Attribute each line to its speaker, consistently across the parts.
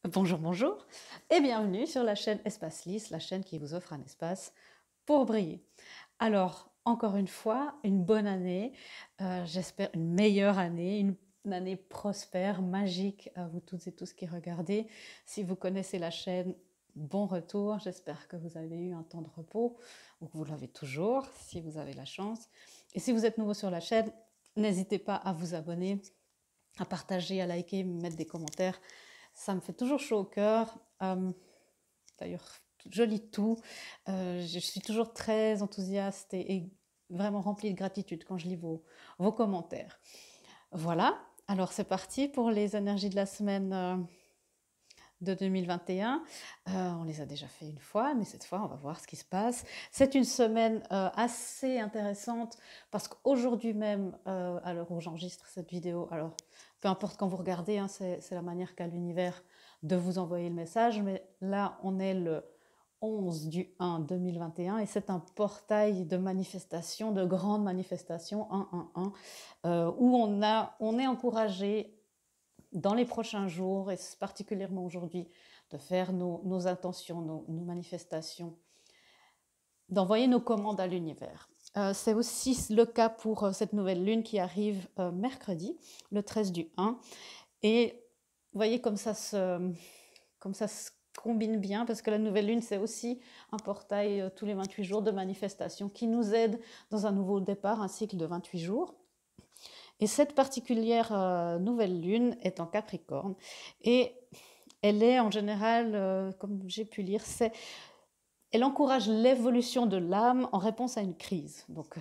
Speaker 1: Bonjour, bonjour et bienvenue sur la chaîne Espace Lys, la chaîne qui vous offre un espace pour briller. Alors, encore une fois, une bonne année, j'espère une meilleure année, une année prospère, magique à vous toutes et tous qui regardez. Si vous connaissez la chaîne, bon retour, j'espère que vous avez eu un temps de repos ou que vous l'avez toujours, si vous avez la chance. Et si vous êtes nouveau sur la chaîne, n'hésitez pas à vous abonner, à partager, à liker, mettre des commentaires. Ça me fait toujours chaud au cœur. D'ailleurs, je lis tout. Je suis toujours très enthousiaste et vraiment remplie de gratitude quand je lis vos commentaires. Voilà, alors c'est parti pour les énergies de la semaine de 2021. On les a déjà fait une fois, mais cette fois, on va voir ce qui se passe. C'est une semaine assez intéressante parce qu'aujourd'hui même, à l'heure où j'enregistre cette vidéo, alors peu importe quand vous regardez, hein, c'est la manière qu'a l'univers de vous envoyer le message, mais là, on est le 11 du 1 2021 et c'est un portail de manifestation, de grandes manifestations 111, où on est encouragé dans les prochains jours, et particulièrement aujourd'hui, de faire nos intentions, nos manifestations, d'envoyer nos commandes à l'univers. C'est aussi le cas pour cette nouvelle lune qui arrive mercredi, le 13 du 1. Et vous voyez comme ça se combine bien, parce que la nouvelle lune, c'est aussi un portail tous les 28 jours de manifestation qui nous aide dans un nouveau départ, un cycle de 28 jours. Et cette particulière nouvelle lune est en Capricorne et elle est en général, comme j'ai pu lire, elle encourage l'évolution de l'âme en réponse à une crise. Donc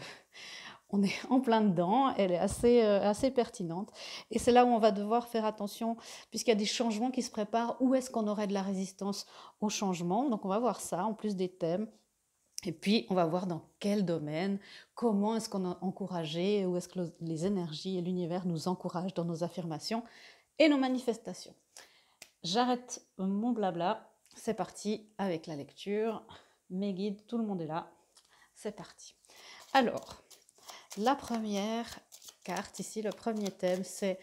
Speaker 1: on est en plein dedans, elle est assez pertinente. Et c'est là où on va devoir faire attention, puisqu'il y a des changements qui se préparent. Où est-ce qu'on aurait de la résistance au changement? Donc on va voir ça, en plus des thèmes. Et puis, on va voir dans quel domaine, comment est-ce qu'on a encouragé, où est-ce que les énergies et l'univers nous encouragent dans nos affirmations et nos manifestations. J'arrête mon blabla, c'est parti avec la lecture. Mes guides, tout le monde est là, c'est parti. Alors, la première carte ici, le premier thème, c'est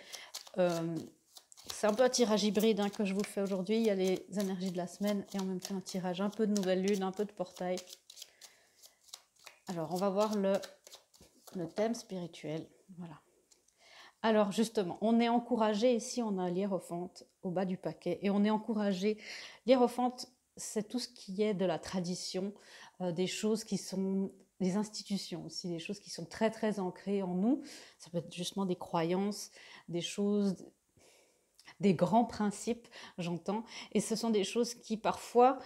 Speaker 1: un peu un tirage hybride que je vous fais aujourd'hui. Il y a les énergies de la semaine et en même temps un tirage un peu de nouvelle lune, un peu de portail. Alors, on va voir le thème spirituel. Voilà. Alors, justement, on est encouragé, ici, on a l'hiérophante au bas du paquet, et on est encouragé. L'hiérophante, c'est tout ce qui est de la tradition, des choses qui sont des institutions aussi, des choses qui sont très, très ancrées en nous. Ça peut être justement des croyances, des choses, des grands principes, j'entends. Et ce sont des choses qui, parfois,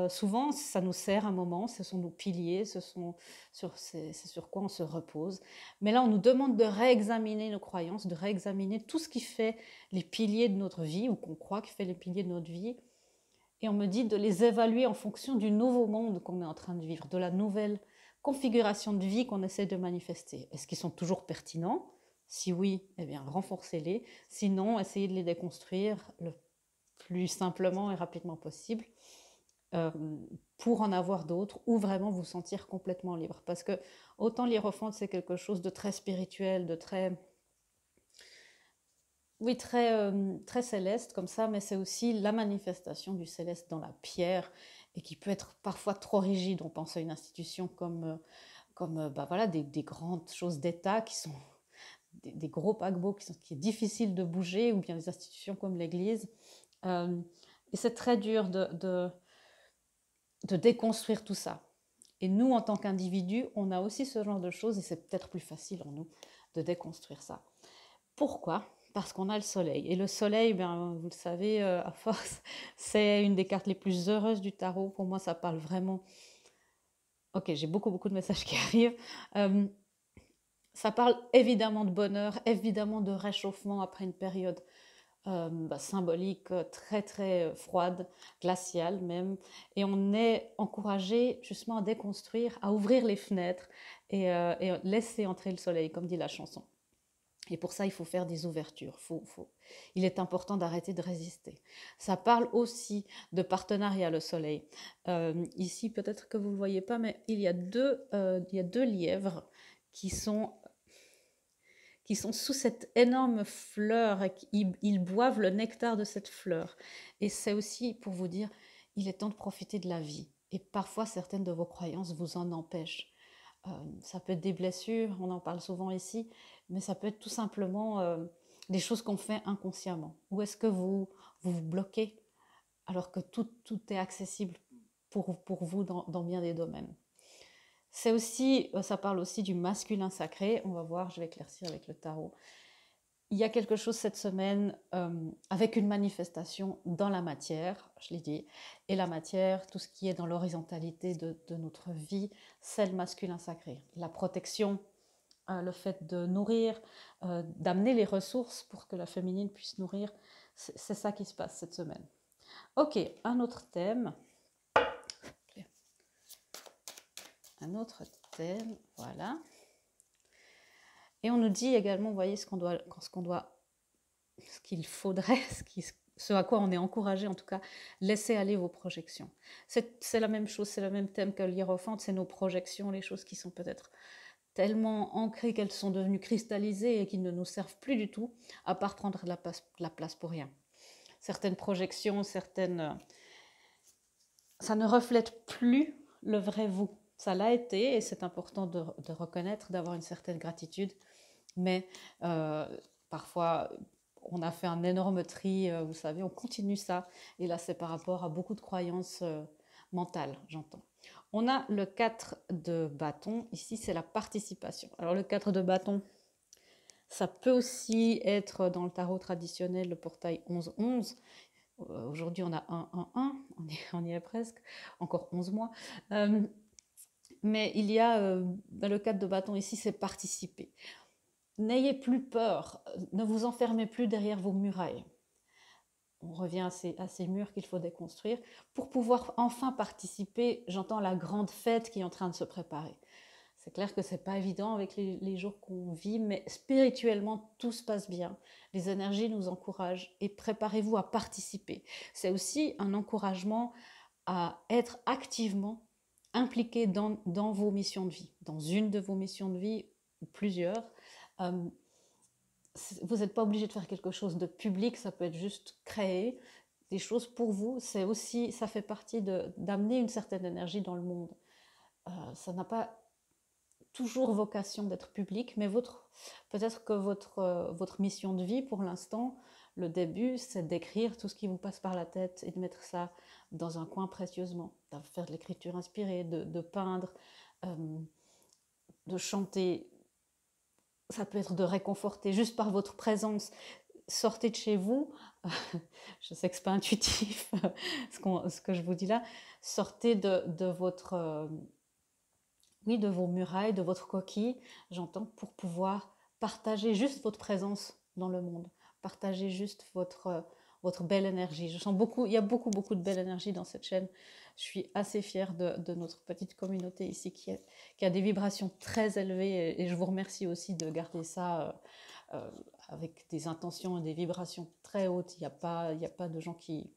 Speaker 1: souvent, ça nous sert un moment, ce sont nos piliers, c'est sur quoi on se repose. Mais là, on nous demande de réexaminer nos croyances, de réexaminer tout ce qui fait les piliers de notre vie, ou qu'on croit qui fait les piliers de notre vie. Et on me dit de les évaluer en fonction du nouveau monde qu'on est en train de vivre, de la nouvelle configuration de vie qu'on essaie de manifester. Est-ce qu'ils sont toujours pertinents? Si oui, eh bien, renforcez-les. Sinon, essayez de les déconstruire le plus simplement et rapidement possible, euh, pour en avoir d'autres ou vraiment vous sentir complètement libre. Parce que autant l'hiérophante, c'est quelque chose de très spirituel, de très, oui, très céleste comme ça, mais c'est aussi la manifestation du céleste dans la pierre et qui peut être parfois trop rigide. On pense à une institution comme bah voilà, des grandes choses d'État qui sont des gros paquebots qui est difficile de bouger, ou bien des institutions comme l'Église. Et c'est très dur de déconstruire tout ça. Et nous, en tant qu'individus, on a aussi ce genre de choses, et c'est peut-être plus facile en nous de déconstruire ça. Pourquoi? Parce qu'on a le soleil. Et le soleil, bien, vous le savez, à force, c'est une des cartes les plus heureuses du tarot. Pour moi, ça parle vraiment... Ok, j'ai beaucoup de messages qui arrivent. Ça parle évidemment de bonheur, évidemment de réchauffement après une période symbolique, très froide, glaciale même. Et on est encouragé justement à déconstruire, à ouvrir les fenêtres et laisser entrer le soleil, comme dit la chanson. Et pour ça, il faut faire des ouvertures. Il est important d'arrêter de résister. Ça parle aussi de partenariat, le soleil. Ici, peut-être que vous ne le voyez pas, mais il y a deux lièvres qui qui sont sous cette énorme fleur et ils boivent le nectar de cette fleur. Et c'est aussi pour vous dire, il est temps de profiter de la vie. Et parfois, certaines de vos croyances vous en empêchent. Ça peut être des blessures, on en parle souvent ici, mais ça peut être tout simplement des choses qu'on fait inconsciemment. Où est-ce que vous bloquez alors que tout est accessible pour vous dans bien des domaines. C'est aussi, ça parle aussi du masculin sacré. On va voir, je vais éclaircir avec le tarot. Il y a quelque chose cette semaine avec une manifestation dans la matière, je l'ai dit. Et la matière, tout ce qui est dans l'horizontalité de notre vie, c'est le masculin sacré. La protection, le fait de nourrir, d'amener les ressources pour que la féminine puisse nourrir, c'est ça qui se passe cette semaine. Ok, un autre thème. Un autre thème, voilà. Et on nous dit également, vous voyez, ce qu'il faudrait, ce à quoi on est encouragé, en tout cas, laisser aller vos projections. C'est la même chose, c'est le même thème que l'hiérophante, c'est nos projections, les choses qui sont peut-être tellement ancrées qu'elles sont devenues cristallisées et qui ne nous servent plus du tout, à part prendre la place pour rien. Certaines projections, ça ne reflète plus le vrai vous. Ça l'a été et c'est important de reconnaître, d'avoir une certaine gratitude. Mais parfois, on a fait un énorme tri, vous savez, on continue ça. Et là, c'est par rapport à beaucoup de croyances mentales, j'entends. On a le 4 de bâton. Ici, c'est la participation. Alors, le 4 de bâton, ça peut aussi être dans le tarot traditionnel, le portail 11-11. Aujourd'hui, on a 1-1-1, on y est presque, encore 11 mois. Mais il y a le 4 de bâton ici, c'est participer. N'ayez plus peur, ne vous enfermez plus derrière vos murailles. On revient à ces murs qu'il faut déconstruire pour pouvoir enfin participer. J'entends la grande fête qui est en train de se préparer. C'est clair que ce n'est pas évident avec les jours qu'on vit, mais spirituellement, tout se passe bien. Les énergies nous encouragent et préparez-vous à participer. C'est aussi un encouragement à être activement impliqué dans vos missions de vie, dans une de vos missions de vie ou plusieurs. Vous n'êtes pas obligé de faire quelque chose de public, ça peut être juste créer des choses pour vous. C'est aussi, ça fait partie d'amener une certaine énergie dans le monde. Ça n'a pas toujours vocation d'être public, mais peut-être que votre mission de vie pour l'instant, le début, c'est d'écrire tout ce qui vous passe par la tête et de mettre ça dans un coin précieusement, de faire de l'écriture inspirée, de peindre, de chanter. Ça peut être de réconforter juste par votre présence. Sortez de chez vous, je sais que ce n'est pas intuitif ce que je vous dis là, sortez de votre... oui, de vos murailles, de votre coquille, j'entends, pour pouvoir partager juste votre présence dans le monde, partager juste votre belle énergie. Je sens beaucoup, il y a beaucoup de belle énergie dans cette chaîne. Je suis assez fière de notre petite communauté ici qui a des vibrations très élevées et je vous remercie aussi de garder ça avec des intentions et des vibrations très hautes. Il n'y a pas de gens qui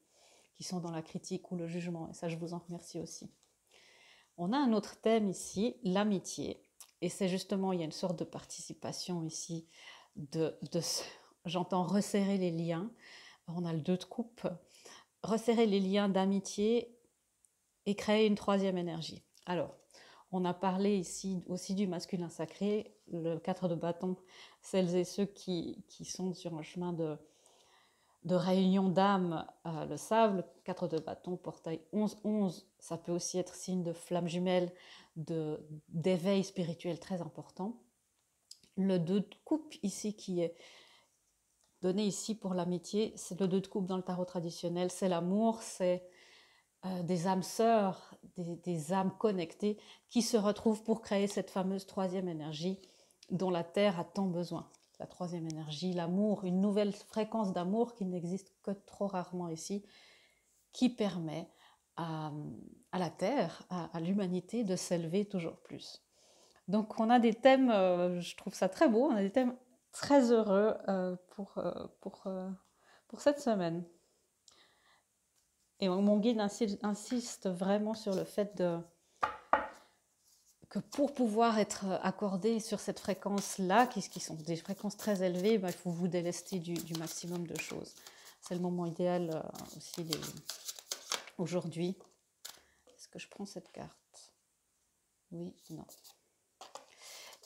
Speaker 1: sont dans la critique ou le jugement et ça, je vous en remercie aussi. On a un autre thème ici, l'amitié. Et c'est justement, il y a une sorte de participation ici, j'entends resserrer les liens. On a le 2 de coupe. Resserrer les liens d'amitié et créer une troisième énergie. Alors, on a parlé ici aussi du masculin sacré, le 4 de bâton, celles et ceux qui sont sur un chemin de réunion d'âme le savent. Le 4 de bâton, portail 11-11, ça peut aussi être signe de flamme jumelle, d'éveil spirituel très important. Le 2 de coupe ici qui est donné ici pour l'amitié, c'est le 2 de coupe dans le tarot traditionnel, c'est l'amour, c'est des âmes sœurs, des âmes connectées qui se retrouvent pour créer cette fameuse troisième énergie dont la Terre a tant besoin. La troisième énergie, l'amour, une nouvelle fréquence d'amour qui n'existe que trop rarement ici, qui permet à la Terre, à l'humanité de s'élever toujours plus. Donc on a des thèmes, je trouve ça très beau, on a des thèmes très heureux pour cette semaine. Et mon guide insiste vraiment sur le fait que pour pouvoir être accordé sur cette fréquence-là, qui sont des fréquences très élevées, ben, il faut vous délester du maximum de choses. C'est le moment idéal aussi aujourd'hui. Est-ce que je prends cette carte? Oui, non.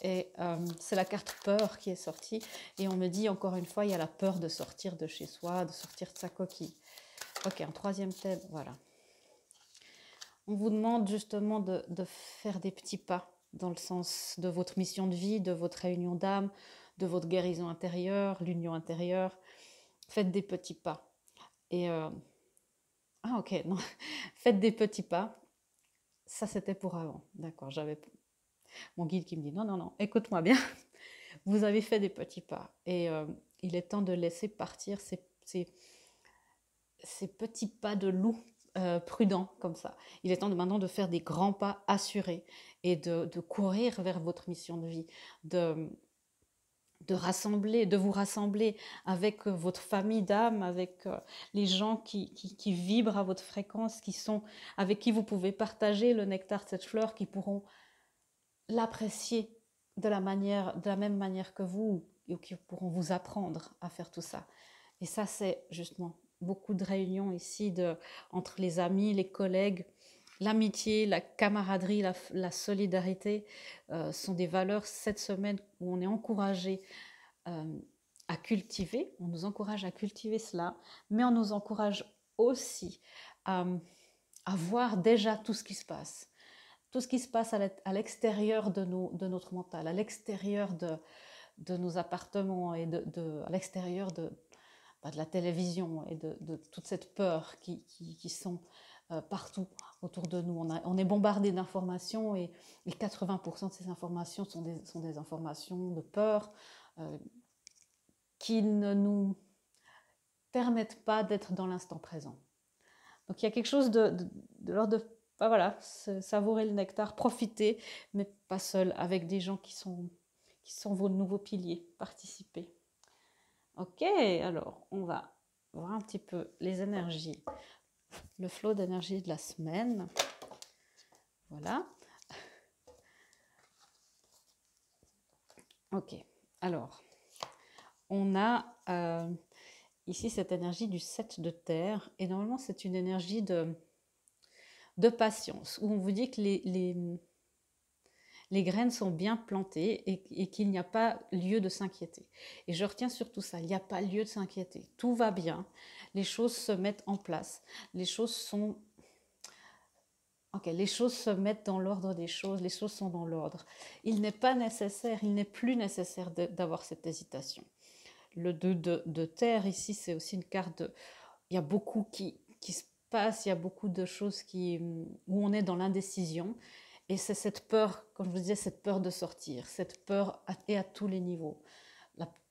Speaker 1: Et c'est la carte peur qui est sortie. Et on me dit encore une fois, il y a la peur de sortir de chez soi, de sortir de sa coquille. Ok, un troisième thème, voilà. On vous demande justement de faire des petits pas dans le sens de votre mission de vie, de votre réunion d'âme, de votre guérison intérieure, l'union intérieure. Faites des petits pas. Et ah ok, non. Faites des petits pas. Ça, c'était pour avant. D'accord, j'avais mon guide qui me dit non, non, non, écoute-moi bien. Vous avez fait des petits pas. Et il est temps de laisser partir ces petits pas de loup prudents comme ça. Il est temps maintenant de faire des grands pas assurés et de courir vers votre mission de vie, de vous rassembler avec votre famille d'âme, avec les gens qui vibrent à votre fréquence, avec qui vous pouvez partager le nectar de cette fleur, qui pourront l'apprécier de la même manière que vous, ou qui pourront vous apprendre à faire tout ça. Et ça, c'est justement beaucoup de réunions ici entre les amis, les collègues. L'amitié, la camaraderie, la solidarité sont des valeurs cette semaine où on est encouragé à cultiver. On nous encourage à cultiver cela, mais on nous encourage aussi à voir déjà tout ce qui se passe. Tout ce qui se passe à l'extérieur de notre mental, à l'extérieur de nos appartements et à l'extérieur de la télévision et de toute cette peur qui sont partout autour de nous. On est bombardé d'informations et 80% de ces informations sont des informations de peur qui ne nous permettent pas d'être dans l'instant présent. Donc il y a quelque chose de l'ordre de voilà, savourer le nectar, profiter, mais pas seul, avec des gens qui sont vos nouveaux piliers, participer. Ok, alors on va voir un petit peu les énergies, le flot d'énergie de la semaine. Voilà. Ok, alors on a ici cette énergie du 7 de terre, et normalement c'est une énergie de patience, où on vous dit que les graines sont bien plantées et qu'il n'y a pas lieu de s'inquiéter. Et je retiens surtout ça, il n'y a pas lieu de s'inquiéter. Tout va bien, les choses se mettent en place, les choses se mettent dans l'ordre des choses, les choses sont dans l'ordre. Il n'est plus nécessaire d'avoir cette hésitation. Le 2 de terre, ici, c'est aussi une carte il y a beaucoup qui se passe, il y a beaucoup de choses où on est dans l'indécision. Et c'est cette peur, comme je vous disais, cette peur de sortir, cette peur à tous les niveaux.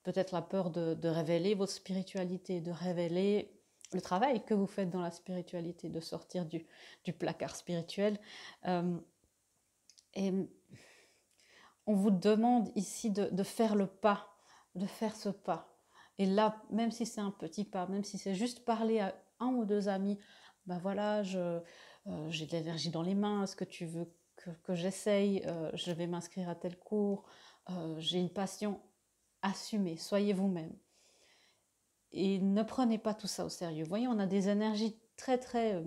Speaker 1: Peut-être la peur de révéler votre spiritualité, de révéler le travail que vous faites dans la spiritualité, de sortir du placard spirituel. Et on vous demande ici de faire le pas, de faire ce pas. Et là, même si c'est un petit pas, même si c'est juste parler à un ou deux amis, ben voilà, j'ai de l'énergie dans les mains, est-ce que tu veux que j'essaye, je vais m'inscrire à tel cours, j'ai une passion, assumez, soyez vous-même. Et ne prenez pas tout ça au sérieux. Vous voyez, on a des énergies très très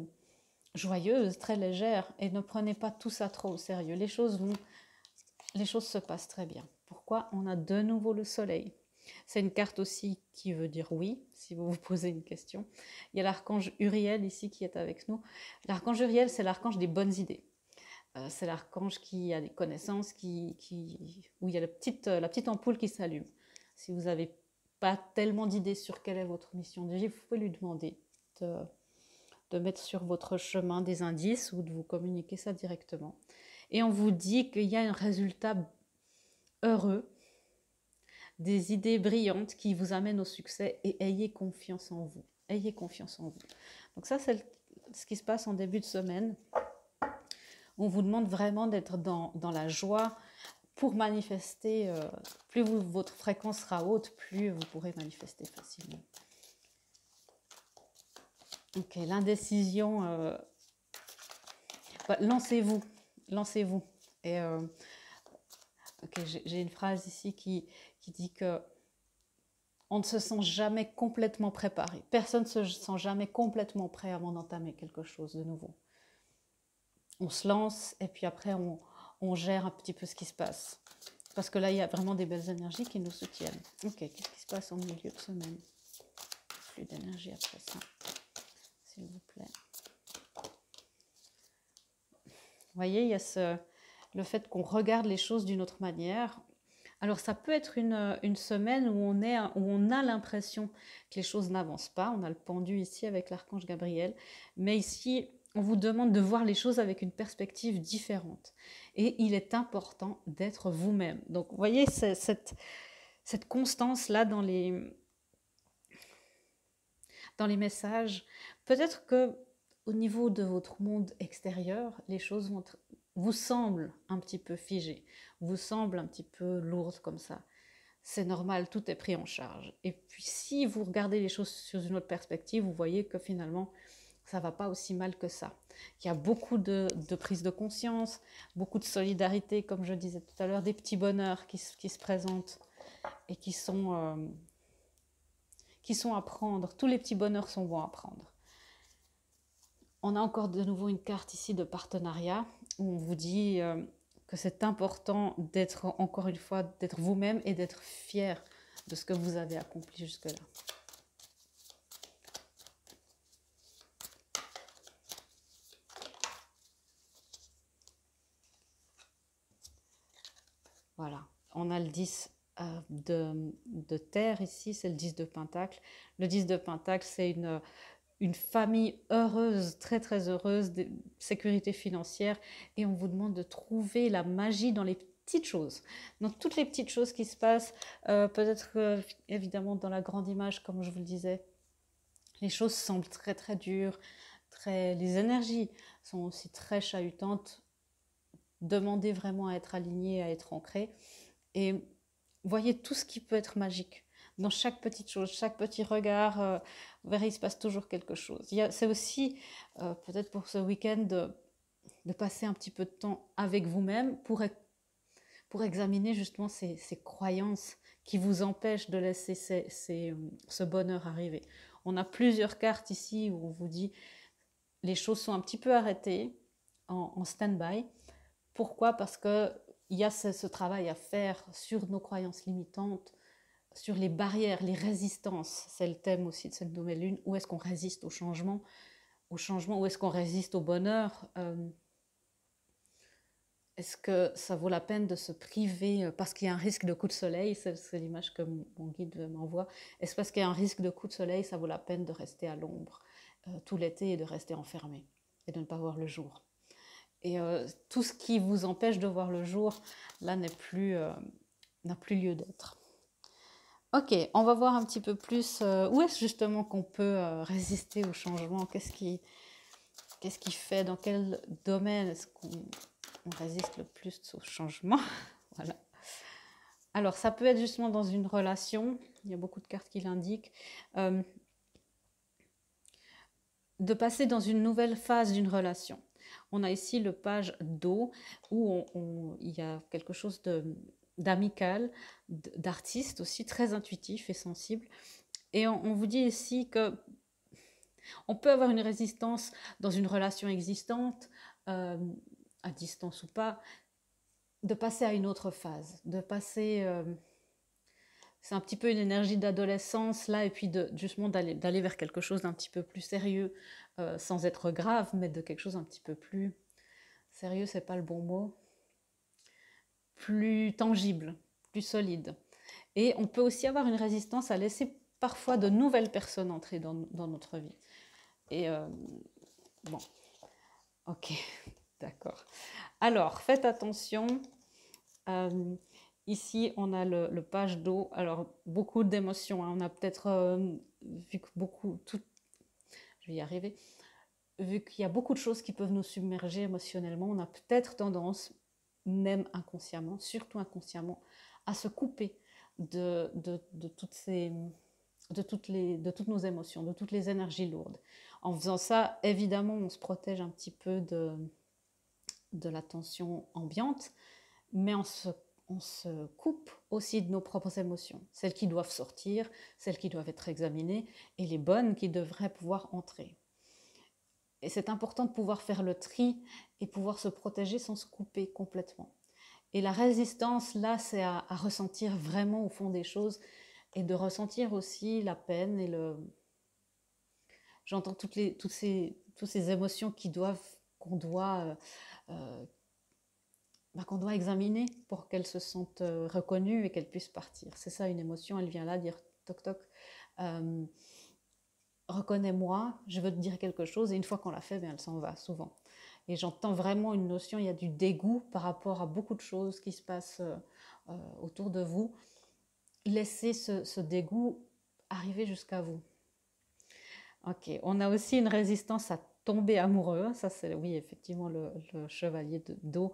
Speaker 1: joyeuses, très légères, et ne prenez pas tout ça trop au sérieux. Les choses se passent très bien. Pourquoi? On a de nouveau le soleil. C'est une carte aussi qui veut dire oui, si vous vous posez une question. Il y a l'archange Uriel ici qui est avec nous. L'archange Uriel, c'est l'archange des bonnes idées. C'est l'archange qui a des connaissances, où il y a la petite ampoule qui s'allume. Si vous n'avez pas tellement d'idées sur quelle est votre mission de vie, vous pouvez lui demander de mettre sur votre chemin des indices ou de vous communiquer ça directement. Et on vous dit qu'il y a un résultat heureux, des idées brillantes qui vous amènent au succès, et ayez confiance en vous. Ayez confiance en vous. Donc ça, c'est ce qui se passe en début de semaine. On vous demande vraiment d'être dans la joie pour manifester. Plus votre fréquence sera haute, plus vous pourrez manifester facilement. Ok, l'indécision. Lancez-vous. Lancez-vous. Et ok, j'ai une phrase ici qui dit que on ne se sent jamais complètement préparé. Personne ne se sent jamais complètement prêt avant d'entamer quelque chose de nouveau. On se lance et puis après on gère un petit peu ce qui se passe. Parce que là, il y a vraiment des belles énergies qui nous soutiennent. Ok, qu'est-ce qui se passe en milieu de semaine? Flux d'énergie après ça, s'il vous plaît. Vous voyez, il y a le fait qu'on regarde les choses d'une autre manière. Alors, ça peut être une semaine où on a l'impression que les choses n'avancent pas. On a le pendu ici avec l'archange Gabriel. Mais ici, on vous demande de voir les choses avec une perspective différente. Et il est important d'être vous-même. Donc, vous voyez, cette constance-là dans les messages. Peut-être que au niveau de votre monde extérieur, les choses vous semblent un petit peu figées, vous semblent un petit peu lourdes comme ça. C'est normal, tout est pris en charge. Et puis si vous regardez les choses sous une autre perspective, vous voyez que finalement, ça va pas aussi mal que ça. Il y a beaucoup de prise de conscience, beaucoup de solidarité, comme je disais tout à l'heure, des petits bonheurs qui se présentent et qui sont à prendre. Tous les petits bonheurs sont bons à prendre. On a encore de nouveau une carte ici de partenariat où on vous dit que c'est important d'être, encore une fois, d'être vous-même et d'être fier de ce que vous avez accompli jusque-là. Voilà, on a le 10 de terre ici, c'est le 10 de pentacle. Le 10 de pentacle, c'est une famille heureuse, très très heureuse, de sécurité financière, et on vous demande de trouver la magie dans les petites choses, dans toutes les petites choses qui se passent, peut-être évidemment dans la grande image, comme je vous le disais, les choses semblent très très dures, les énergies sont aussi très chahutantes. Demandez vraiment à être aligné, à être ancré, et voyez tout ce qui peut être magique dans chaque petite chose, chaque petit regard. Vous verrez, il se passe toujours quelque chose. C'est aussi, peut-être pour ce week-end, de passer un petit peu de temps avec vous-même pour examiner justement ces croyances qui vous empêchent de laisser ce bonheur arriver. On a plusieurs cartes ici où on vous dit les choses sont un petit peu arrêtées, en stand-by. Pourquoi? Parce qu'il y a ce travail à faire sur nos croyances limitantes, sur les barrières, les résistances. C'est le thème aussi de cette nouvelle lune. Où est-ce qu'on résiste au changement, où est-ce qu'on résiste au bonheur? Est-ce que ça vaut la peine de se priver parce qu'il y a un risque de coup de soleil? C'est l'image que mon guide m'envoie. Est-ce parce qu'il y a un risque de coup de soleil, ça vaut la peine de rester à l'ombre tout l'été et de rester enfermé et de ne pas voir le jour? Et tout ce qui vous empêche de voir le jour, là, n'a plus lieu d'être. Ok, on va voir un petit peu plus où est-ce justement qu'on peut résister au changement. Qu'est-ce qui fait, dans quel domaine est-ce qu'on résiste le plus au changement? Voilà. Alors, ça peut être justement dans une relation. Il y a beaucoup de cartes qui l'indiquent. De passer dans une nouvelle phase d'une relation. On a ici le page d'eau où il y a quelque chose d'amical, d'artiste aussi, très intuitif et sensible. Et on vous dit ici que on peut avoir une résistance dans une relation existante, à distance ou pas, de passer à une autre phase, de passer... c'est un petit peu une énergie d'adolescence là, et puis justement d'aller vers quelque chose d'un petit peu plus sérieux, sans être grave, mais de quelque chose un petit peu plus sérieux, c'est pas le bon mot, plus tangible, plus solide. Et on peut aussi avoir une résistance à laisser parfois de nouvelles personnes entrer dans notre vie. Et bon, ok, d'accord. Alors, faites attention. Ici, on a le page d'eau. Alors, beaucoup d'émotions. Hein. On a peut-être vu que je vais y arriver. Vu qu'il y a beaucoup de choses qui peuvent nous submerger émotionnellement, on a peut-être tendance, même inconsciemment, surtout inconsciemment, à se couper de toutes nos émotions, de toutes les énergies lourdes. En faisant ça, évidemment, on se protège un petit peu de la tension ambiante, mais on se coupe aussi de nos propres émotions, celles qui doivent sortir, celles qui doivent être examinées, et les bonnes qui devraient pouvoir entrer. Et c'est important de pouvoir faire le tri et pouvoir se protéger sans se couper complètement. Et la résistance, là, c'est à ressentir vraiment au fond des choses et de ressentir aussi la peine et le... J'entends toutes ces émotions qu'on doit, euh, qu'on doit examiner pour qu'elles se sentent reconnues et qu'elles puissent partir. C'est ça une émotion, elle vient là dire toc toc, euh, reconnais-moi, je veux te dire quelque chose, et une fois qu'on l'a fait, bien, elle s'en va souvent. Et j'entends vraiment une notion, il y a du dégoût par rapport à beaucoup de choses qui se passent autour de vous. Laissez ce dégoût arriver jusqu'à vous. Ok, on a aussi une résistance à tomber amoureux. Ça, c'est, oui, effectivement, le chevalier d'eau.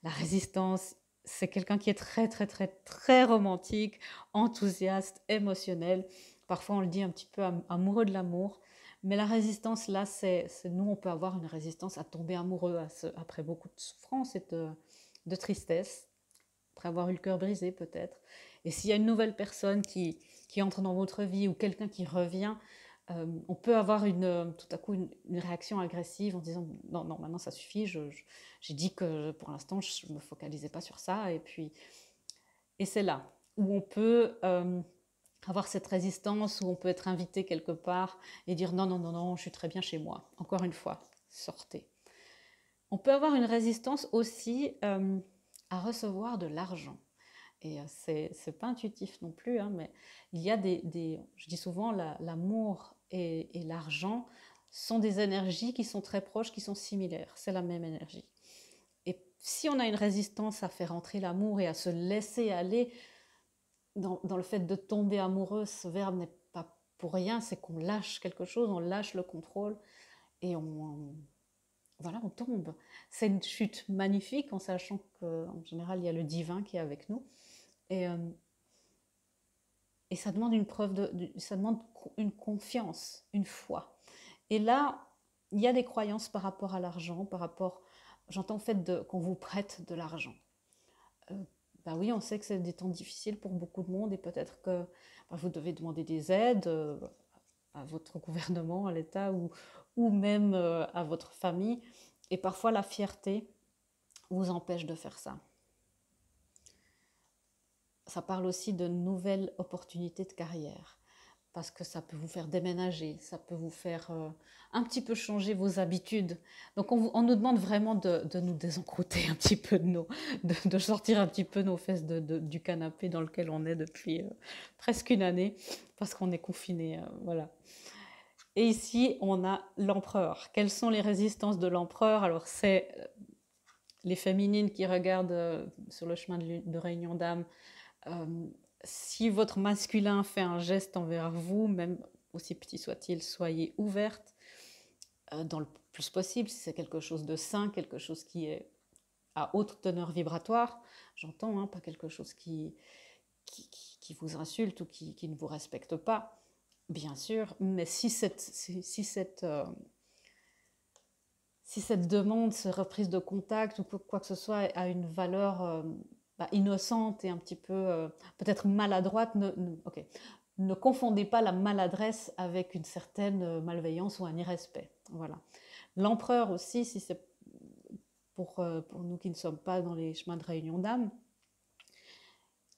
Speaker 1: La résistance, c'est quelqu'un qui est très, très, très, très romantique, enthousiaste, émotionnel. Parfois, on le dit un petit peu amoureux de l'amour. Mais la résistance, là, nous, on peut avoir une résistance à tomber amoureux après beaucoup de souffrance et de tristesse, après avoir eu le cœur brisé peut-être. Et s'il y a une nouvelle personne qui entre dans votre vie ou quelqu'un qui revient, on peut avoir tout à coup une réaction agressive en disant non, non, maintenant ça suffit, j'ai dit que pour l'instant je ne me focalisais pas sur ça. Et c'est là où on peut avoir cette résistance, où on peut être invité quelque part et dire non, non, non, non, je suis très bien chez moi. Encore une fois, sortez. On peut avoir une résistance aussi à recevoir de l'argent. Et c'est pas intuitif non plus, hein, mais il y a je dis souvent, l'amour et l'argent sont des énergies qui sont très proches, qui sont similaires. C'est la même énergie. Et si on a une résistance à faire entrer l'amour et à se laisser aller dans le fait de tomber amoureux, ce verbe n'est pas pour rien, c'est qu'on lâche quelque chose, on lâche le contrôle et voilà, on tombe. C'est une chute magnifique en sachant qu'en général, il y a le divin qui est avec nous. Et, et ça demande ça demande une confiance, une foi. Et là, il y a des croyances par rapport à l'argent, j'entends le fait qu'on vous prête de l'argent. Ben oui, on sait que c'est des temps difficiles pour beaucoup de monde et peut-être que vous devez demander des aides à votre gouvernement, à l'État ou même à votre famille. Et parfois, la fierté vous empêche de faire ça. Ça parle aussi de nouvelles opportunités de carrière, parce que ça peut vous faire déménager, ça peut vous faire un petit peu changer vos habitudes. Donc on nous demande vraiment de nous désencrouter un petit peu de sortir un petit peu nos fesses du canapé dans lequel on est depuis presque une année, parce qu'on est confiné. Voilà. Et ici, on a l'empereur. Quelles sont les résistances de l'empereur? Alors c'est les féminines qui regardent sur le chemin de réunion d'âme. Si votre masculin fait un geste envers vous, même aussi petit soit-il, soyez ouverte dans le plus possible, si c'est quelque chose de sain, quelque chose qui est à haute teneur vibratoire, j'entends, hein, pas quelque chose qui vous insulte ou qui ne vous respecte pas, bien sûr, mais si cette demande, cette reprise de contact ou quoi que ce soit a une valeur innocente et un petit peu peut-être maladroite, ne confondez pas la maladresse avec une certaine malveillance ou un irrespect. Voilà. L'empereur aussi, si c'est pour nous qui ne sommes pas dans les chemins de réunion d'âme,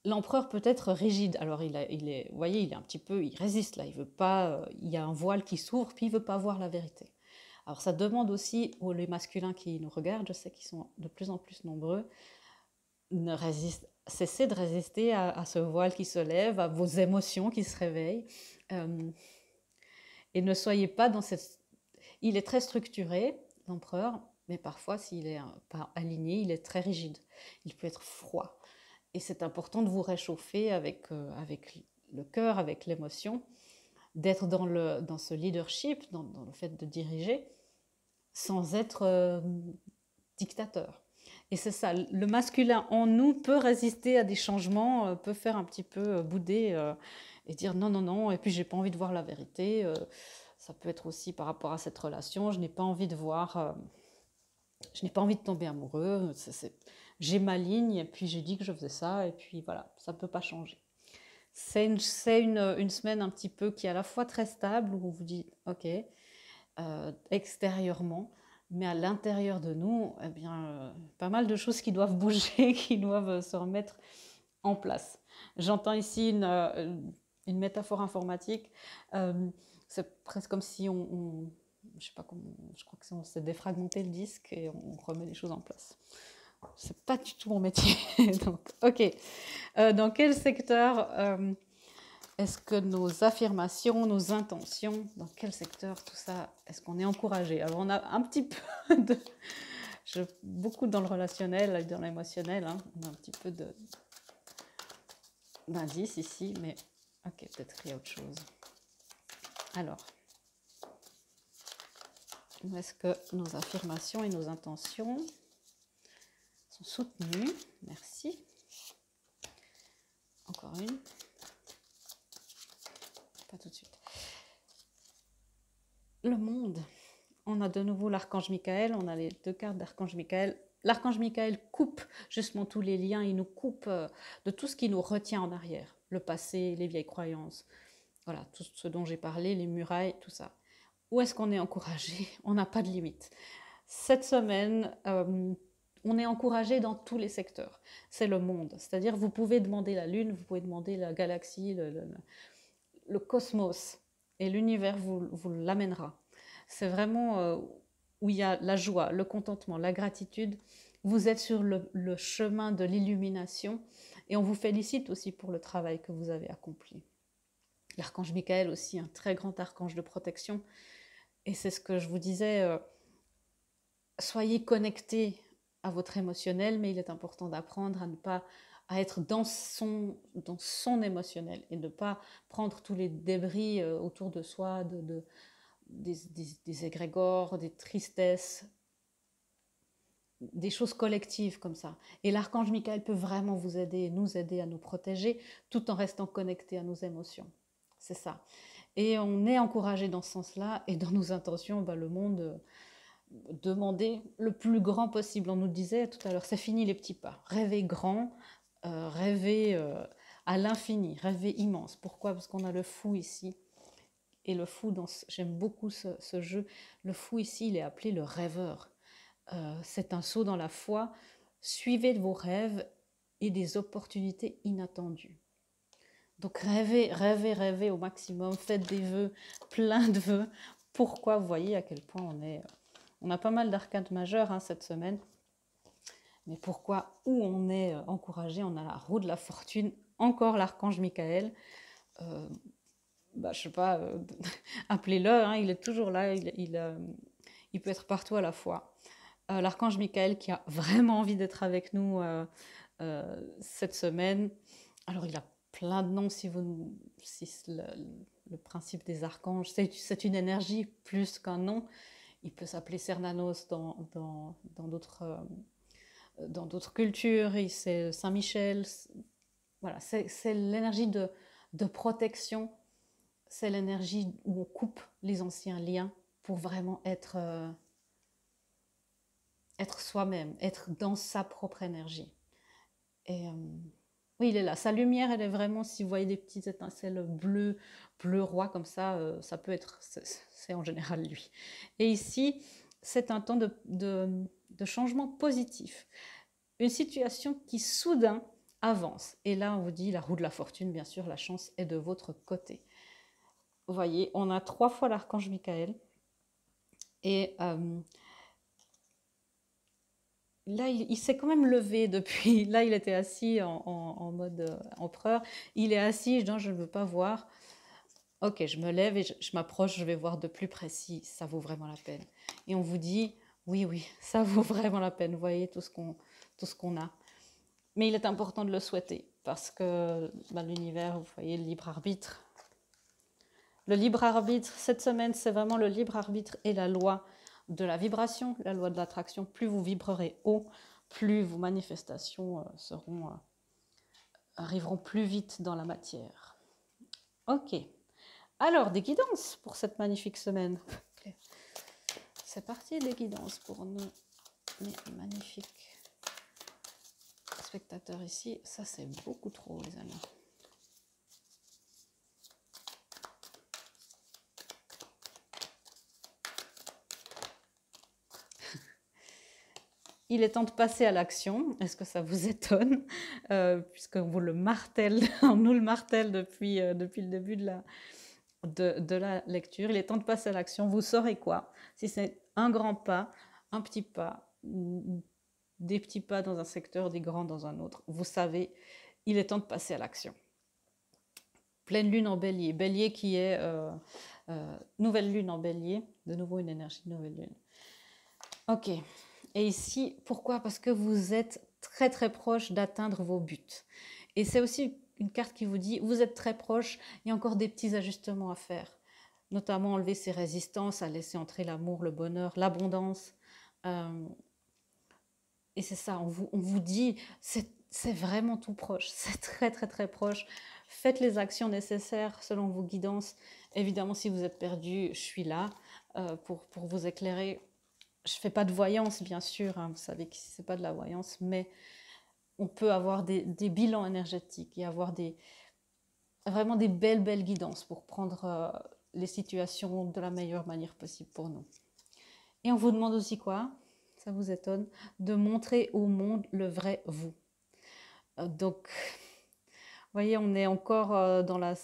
Speaker 1: l'empereur peut être rigide. Alors vous voyez, il est un petit peu, il résiste là, il veut pas, il y a un voile qui s'ouvre, puis il veut pas voir la vérité. Alors ça demande aussi aux les masculins qui nous regardent, je sais qu'ils sont de plus en plus nombreux, cessez de résister à ce voile qui se lève, à vos émotions qui se réveillent. Et ne soyez pas dans cette... Il est très structuré, l'empereur, mais parfois, s'il est pas aligné, il est très rigide. Il peut être froid. Et c'est important de vous réchauffer avec le cœur, avec l'émotion, d'être dans ce leadership, dans le fait de diriger, sans être dictateur. Et c'est ça, le masculin en nous peut résister à des changements, peut faire un petit peu bouder et dire non, non, non, et puis j'ai pas envie de voir la vérité. Ça peut être aussi par rapport à cette relation, je n'ai pas envie de voir je n'ai pas envie de tomber amoureux, j'ai ma ligne, et puis j'ai dit que je faisais ça, et puis voilà, ça ne peut pas changer. C'est une semaine un petit peu qui est à la fois très stable, où on vous dit, ok, extérieurement, mais à l'intérieur de nous, eh bien, pas mal de choses qui doivent bouger, qui doivent se remettre en place. J'entends ici une métaphore informatique. C'est presque comme si je sais pas comment, je crois que c'est on s'est défragmenté le disque et on remet les choses en place. C'est pas du tout mon métier. Donc, ok. Dans quel secteur est-ce que nos affirmations, nos intentions, dans quel secteur tout ça, est-ce qu'on est encouragé? Alors on a un petit peu beaucoup dans le relationnel, dans l'émotionnel, hein, on a un petit peu d'indices ici, mais ok, peut-être qu'il y a autre chose. Alors, où est-ce que nos affirmations et nos intentions sont soutenues? Merci. Encore une. Pas tout de suite. Le monde. On a de nouveau l'archange Michael, on a les 2 cartes d'archange Michael. L'archange Michael coupe justement tous les liens, il nous coupe de tout ce qui nous retient en arrière. Le passé, les vieilles croyances, voilà, tout ce dont j'ai parlé, les murailles, tout ça. Où est-ce qu'on est encouragé? On n'a pas de limite. Cette semaine, on est encouragé dans tous les secteurs. C'est le monde. C'est-à-dire, vous pouvez demander la Lune, vous pouvez demander la galaxie, le cosmos, et l'univers vous l'amènera. C'est vraiment où il y a la joie, le contentement, la gratitude. Vous êtes sur le chemin de l'illumination et on vous félicite aussi pour le travail que vous avez accompli. L'archange Michael aussi, un très grand archange de protection. Et c'est ce que je vous disais, soyez connectés à votre émotionnel, mais il est important d'apprendre à ne pas à être dans son émotionnel et de ne pas prendre tous les débris autour de soi, des égrégores, des tristesses, des choses collectives comme ça. Et l'archange Michael peut vraiment vous aider, nous aider à nous protéger, tout en restant connecté à nos émotions. C'est ça. Et on est encouragé dans ce sens-là, et dans nos intentions, le monde demander le plus grand possible. On nous disait tout à l'heure, c'est fini les petits pas. Rêver grand, rêver à l'infini, rêver immense. Pourquoi? Parce qu'on a le fou ici. Et le fou, j'aime beaucoup ce jeu, le fou ici, il est appelé le rêveur. C'est un saut dans la foi. Suivez vos rêves et des opportunités inattendues. Donc rêvez, rêvez, rêvez au maximum. Faites des vœux, plein de vœux. Pourquoi? Vous voyez à quel point on a pas mal d'arcades majeures cette semaine. Mais pourquoi? Où on est encouragé? On a la roue de la fortune, encore l'archange Michael. Je ne sais pas, appelez-le, il est toujours là, il peut être partout à la fois. L'archange Michael qui a vraiment envie d'être avec nous cette semaine. Alors il a plein de noms, si le principe des archanges, c'est une énergie plus qu'un nom. Il peut s'appeler Cernanos dans d'autres cultures, c'est Saint-Michel. Voilà, c'est l'énergie de protection. C'est l'énergie où on coupe les anciens liens pour vraiment être soi-même, être dans sa propre énergie. Et oui, il est là. Sa lumière, elle est vraiment, si vous voyez des petites étincelles bleu roi comme ça, ça peut être, c'est en général lui. Et ici, c'est un temps de changement positif. Une situation qui soudain avance. Et là, on vous dit, la roue de la fortune, bien sûr, la chance est de votre côté. Vous voyez, on a 3 fois l'archange Michael. Et là, il s'est quand même levé depuis. Là, il était assis en mode empereur. Il est assis, je dis, je ne veux pas voir. Ok, je me lève et je m'approche, je vais voir de plus précis. Ça vaut vraiment la peine. Et on vous dit, oui, ça vaut vraiment la peine. Vous voyez tout ce qu'on a. Mais il est important de le souhaiter parce que l'univers, vous voyez, le libre arbitre. Le libre arbitre, cette semaine, c'est vraiment le libre arbitre et la loi de la vibration, la loi de l'attraction. Plus vous vibrerez haut, plus vos manifestations arriveront plus vite dans la matière. Ok. Alors, des guidances pour cette magnifique semaine. C'est parti, les guidances pour nous mes magnifiques spectateurs ici. Ça, c'est beaucoup trop, les amis. Il est temps de passer à l'action. Est-ce que ça vous étonne? Puisque vous le martèle, on nous le martèle depuis le début de la lecture. Il est temps de passer à l'action. Vous saurez quoi? Si c'est un grand pas, un petit pas, des petits pas dans un secteur, des grands dans un autre. Vous savez, il est temps de passer à l'action. Pleine lune en bélier. Bélier qui est nouvelle lune en bélier. De nouveau une énergie de nouvelle lune. Ok. Et ici, pourquoi? Parce que vous êtes très très proche d'atteindre vos buts. Et c'est aussi une carte qui vous dit, vous êtes très proche, il y a encore des petits ajustements à faire. Notamment enlever ces résistances, à laisser entrer l'amour, le bonheur, l'abondance. Et c'est ça, on vous dit, c'est vraiment tout proche, c'est très très très proche. Faites les actions nécessaires selon vos guidances. Évidemment, si vous êtes perdu, je suis là pour vous éclairer. Je ne fais pas de voyance, bien sûr, hein, vous savez que ce n'est pas de la voyance, mais on peut avoir des bilans énergétiques et avoir vraiment des belles guidances pour prendre les situations de la meilleure manière possible pour nous. Et on vous demande aussi quoi? Ça vous étonne? De montrer au monde le vrai vous. Donc, vous voyez, on est encore dans la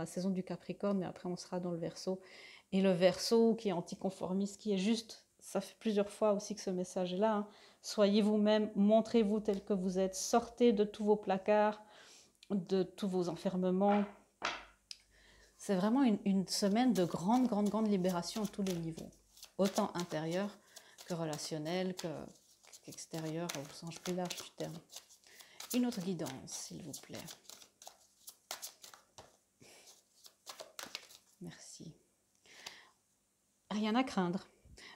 Speaker 1: saison du Capricorne, mais après on sera dans le Verseau. Et le Verseau qui est anticonformiste, qui est juste... Ça fait plusieurs fois aussi que ce message est là. Hein. Soyez vous-même, montrez-vous tel que vous êtes, sortez de tous vos placards, de tous vos enfermements. C'est vraiment une semaine de grande libération à tous les niveaux. Autant intérieur que relationnel, qu'extérieur, au sens plus large du terme. Une autre guidance, s'il vous plaît. Merci. Rien à craindre.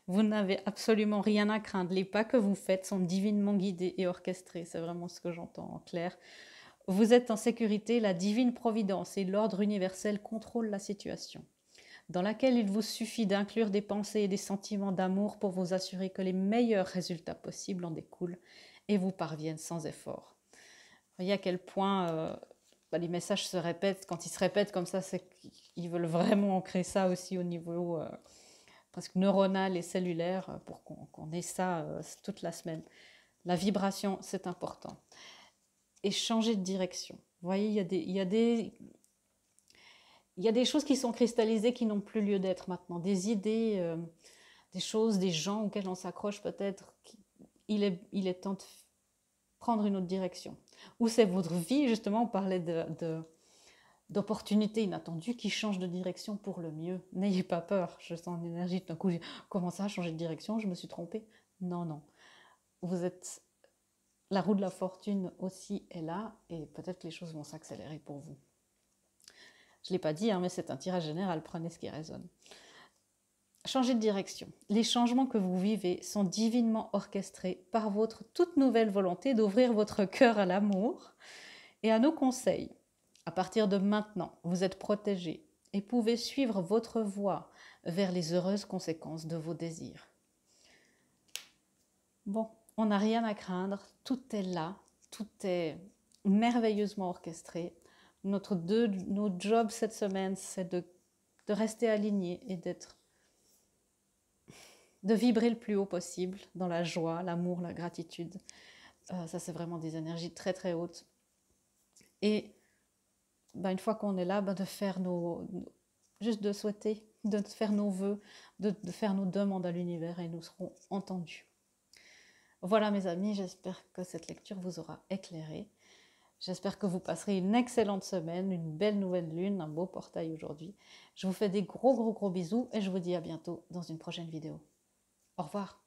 Speaker 1: Vous n'avez absolument rien à craindre. Les pas que vous faites sont divinement guidés et orchestrés. C'est vraiment ce que j'entends en clair. Vous êtes en sécurité. La divine providence et l'ordre universel contrôlent la situation, dans laquelle il vous suffit d'inclure des pensées et des sentiments d'amour pour vous assurer que les meilleurs résultats possibles en découlent et vous parviennent sans effort. Vous voyez à quel point les messages se répètent. Quand ils se répètent comme ça, c'est qu'ils veulent vraiment ancrer ça aussi au niveau... presque neuronal et cellulaire pour qu'on ait ça toute la semaine. La vibration, c'est important. Et changer de direction. Vous voyez, il y a des choses qui sont cristallisées qui n'ont plus lieu d'être maintenant. Des idées, des choses, des gens auxquels on s'accroche peut-être. Il est temps de prendre une autre direction. Ou c'est votre vie, justement, on parlait d'opportunités inattendues qui changent de direction pour le mieux. N'ayez pas peur, je sens une énergie d'un coup, comment ça, changer de direction, je me suis trompée? Non. Vous êtes... La roue de la fortune aussi est là et peut-être que les choses vont s'accélérer pour vous. Je ne l'ai pas dit, hein, mais c'est un tirage général, prenez ce qui résonne. Changez de direction. Les changements que vous vivez sont divinement orchestrés par votre toute nouvelle volonté d'ouvrir votre cœur à l'amour et à nos conseils. À partir de maintenant, vous êtes protégé et pouvez suivre votre voie vers les heureuses conséquences de vos désirs. Bon, on n'a rien à craindre, tout est là, tout est merveilleusement orchestré. Notre job cette semaine, c'est de rester aligné et de vibrer le plus haut possible dans la joie, l'amour, la gratitude. Ça, c'est vraiment des énergies très très hautes. Et une fois qu'on est là, de faire juste de souhaiter, de faire nos vœux, de faire nos demandes à l'univers et nous serons entendus. Voilà mes amis, j'espère que cette lecture vous aura éclairé. J'espère que vous passerez une excellente semaine, une belle nouvelle lune, un beau portail aujourd'hui. Je vous fais des gros bisous et je vous dis à bientôt dans une prochaine vidéo. Au revoir.